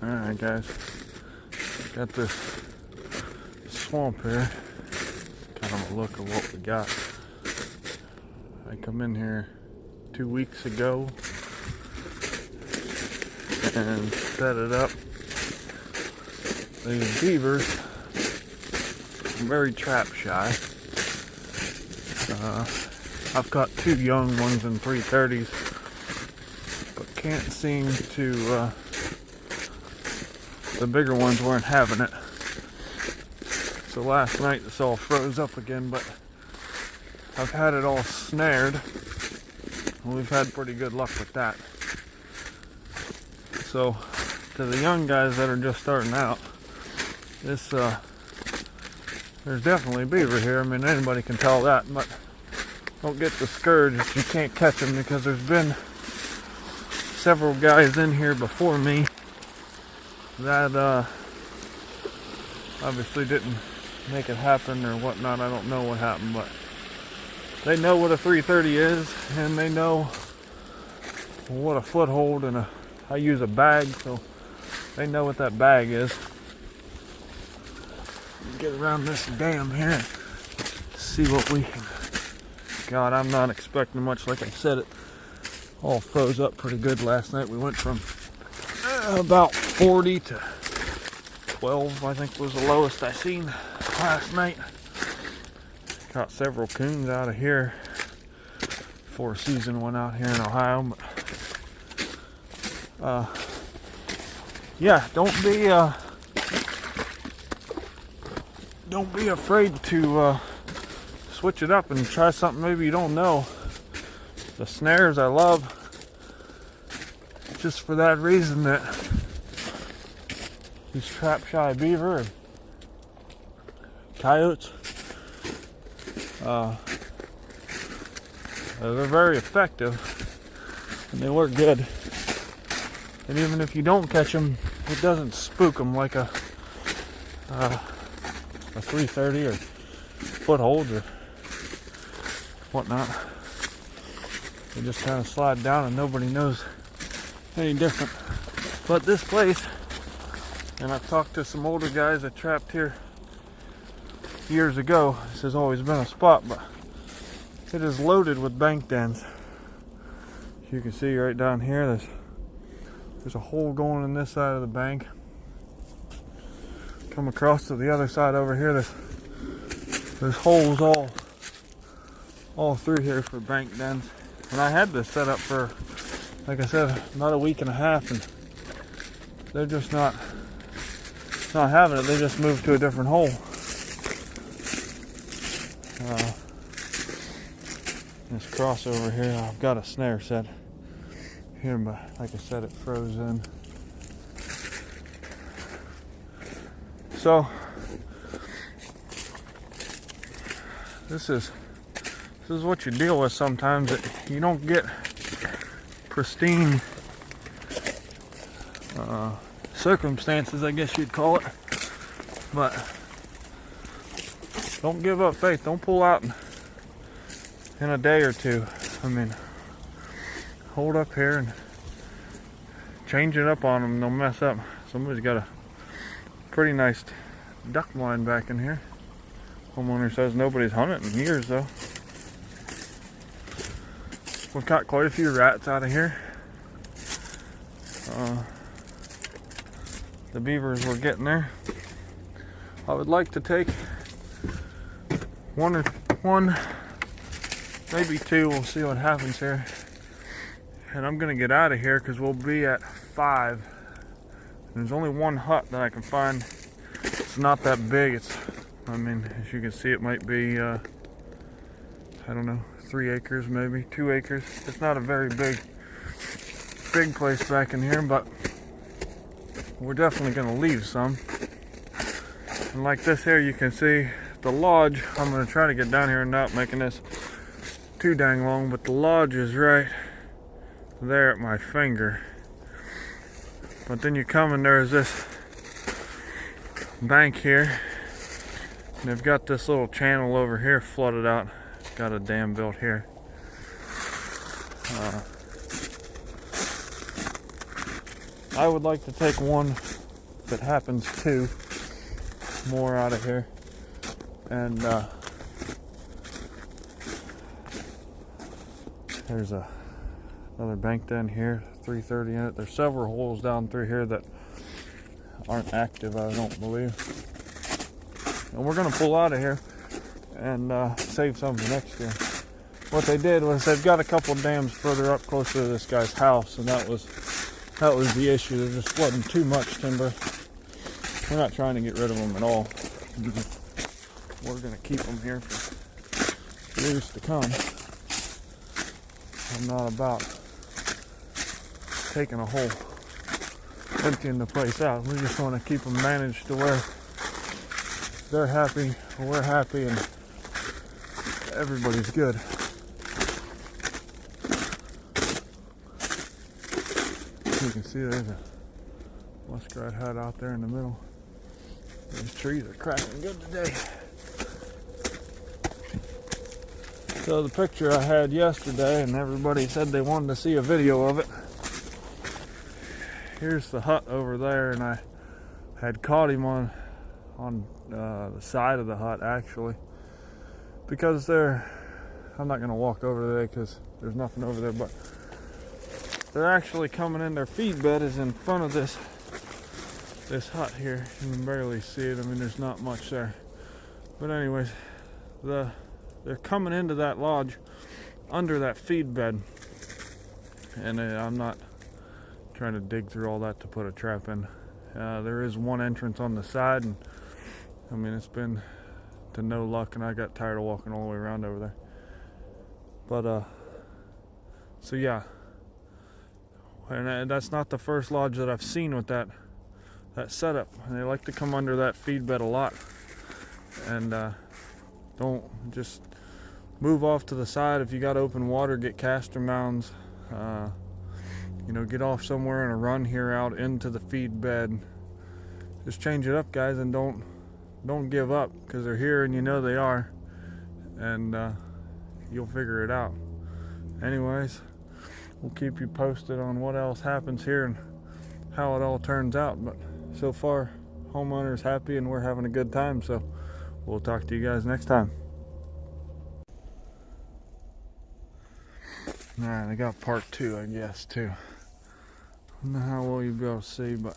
Alright guys, got this swamp here. Kind of a look of what we got. I come in here 2 weeks ago and set it up. These beavers are very trap shy. I've got 2 young ones in 330s, but can't seem to, the bigger ones weren't having it. So last night this all froze up again, but I've had it all snared. And we've had pretty good luck with that. So to the young guys that are just starting out, this there's definitely beaver here. I mean, anybody can tell that, but don't get discouraged if you can't catch them, because there's been several guys in here before me that obviously didn't make it happen or whatnot. I don't know what happened, but they know what a 330 is, and they know what a foothold and I use a bag, so they know what that bag is. Get around this dam here and see what we can. God, I'm not expecting much. Like I said, it all froze up pretty good last night. We went from about 40 to 12, I think was the lowest I seen last night. Caught several coons out of here before season went out here in Ohio. But yeah, don't be afraid to switch it up and try something maybe you don't know. The snares I love just for that reason, that these trap shy beaver and coyotes, they're very effective and they work good. And even if you don't catch them, it doesn't spook them like a 330 or footholds or whatnot. They just kind of slide down and nobody knows any different. But this place, and I've talked to some older guys that trapped here years ago, this has always been a spot, but it is loaded with bank dens. As you can see right down here, there's a hole going in this side of the bank. Come across to the other side over here, there's holes all through here for bank dens. And I had this set up for, like I said, about a week and a half, and they're just not having it. They just moved to a different hole. This crossover here, I've got a snare set here, but like I said, it froze in. So this is what you deal with sometimes. You don't get pristine circumstances, I guess you'd call it. But don't give up faith. Don't pull out in a day or two. I mean, hold up here and change it up on them. They'll mess up. Somebody's got a pretty nice duck blind back in here. Homeowner says nobody's hunted in years though. We've caught quite a few rats out of here. The beavers were getting there. I would like to take one, maybe 2. We'll see what happens here. And I'm gonna get out of here because we'll be at 5. There's only one hut that I can find. It's not that big. I mean, as you can see, it might be, I don't know, 3 acres, maybe 2 acres. It's not a very big place back in here, but we're definitely gonna leave some. And like this here, you can see the lodge. I'm gonna try to get down here and not making this too dang long, but the lodge is right there at my finger. But then you come and there's this bank here, and they've got this little channel over here flooded out. Got a dam built here. I would like to take one, if it happens, two more out of here. And there's another bank down here, 330 in it. There's several holes down through here that aren't active, I don't believe. And we're gonna pull out of here and save some for next year. What they did was they've got a couple dams further up closer to this guy's house, and that was the issue. They're just flooding too much timber. We're not trying to get rid of them at all. We're gonna keep them here for years to come. I'm not about taking a hole, emptying the place out. We just want to keep them managed to where they're happy, we're happy, and everybody's good. You can see there's a muskrat hut out there in the middle. These trees are cracking good today. So the picture I had yesterday, and everybody said they wanted to see a video of it. Here's the hut over there, and I had caught him on the side of the hut actually, because I'm not going to walk over there because there's nothing over there, but they're actually coming in. Their feed bed is in front of this hut here. You can barely see it. I mean, there's not much there. But anyways, they're coming into that lodge under that feed bed. And I'm not trying to dig through all that to put a trap in. There is one entrance on the side, and I mean, it's been to no luck, and I got tired of walking all the way around over there. But so yeah. And that's not the first lodge that I've seen with that setup. And they like to come under that feed bed a lot. And don't just move off to the side. If you got open water, get castor mounds. Get off somewhere and a run here out into the feed bed. Just change it up, guys, and don't give up, because they're here and you know they are. And you'll figure it out. Anyways, we'll keep you posted on what else happens here and how it all turns out. But so far, homeowner's happy and we're having a good time. So we'll talk to you guys next time. Alright, I got part 2, I guess, too. I don't know how well you'll be able to see, but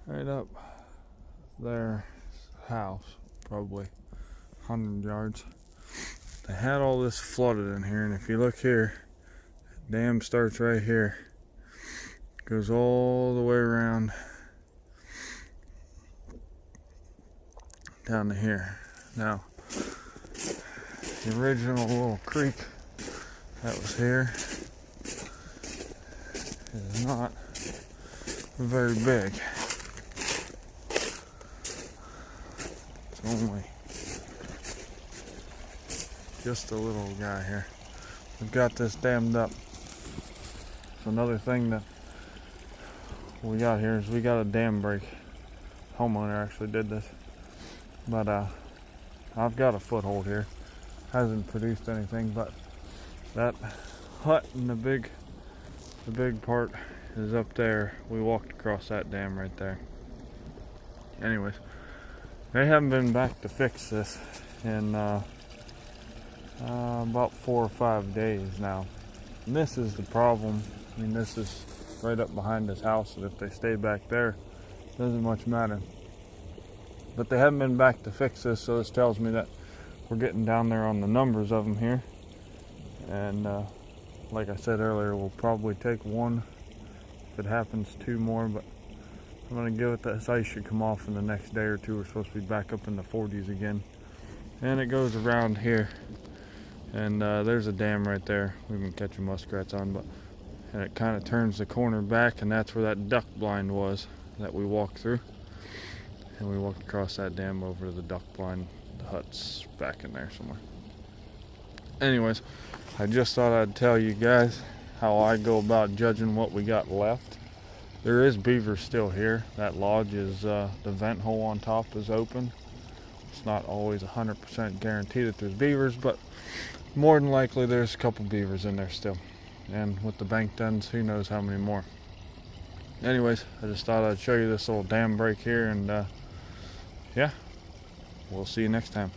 right up there, house, probably 100 yards. They had all this flooded in here, and if you look here, dam starts right here, goes all the way around down to here. Now, the original little creek that was here is not very big. It's only just a little guy here. We've got this dammed up. So another thing that we got here is we got a dam break. Homeowner actually did this, but I've got a foothold here. Hasn't produced anything, but that hut and the big part is up there. We walked across that dam right there. Anyways, they haven't been back to fix this in about 4 or 5 days now. And this is the problem. I mean, this is right up behind this house, and if they stay back there, it doesn't much matter. But they haven't been back to fix this, so this tells me that we're getting down there on the numbers of them here. And like I said earlier, we'll probably take one. If it happens, 2 more, but I'm going to give it that this ice should come off in the next day or 2. We're supposed to be back up in the 40s again. And it goes around here. And there's a dam right there we've been catching muskrats on, and it kind of turns the corner back, and that's where that duck blind was that we walked through. And we walked across that dam over to the duck blind. The hut's back in there somewhere. Anyways, I just thought I'd tell you guys how I go about judging what we got left. There is beaver still here. That lodge is, the vent hole on top is open. It's not always 100% guaranteed that there's beavers, but more than likely there's a couple beavers in there still. And with the bank dens, who knows how many more. anyways, I just thought I'd show you this little dam break here, and yeah, we'll see you next time.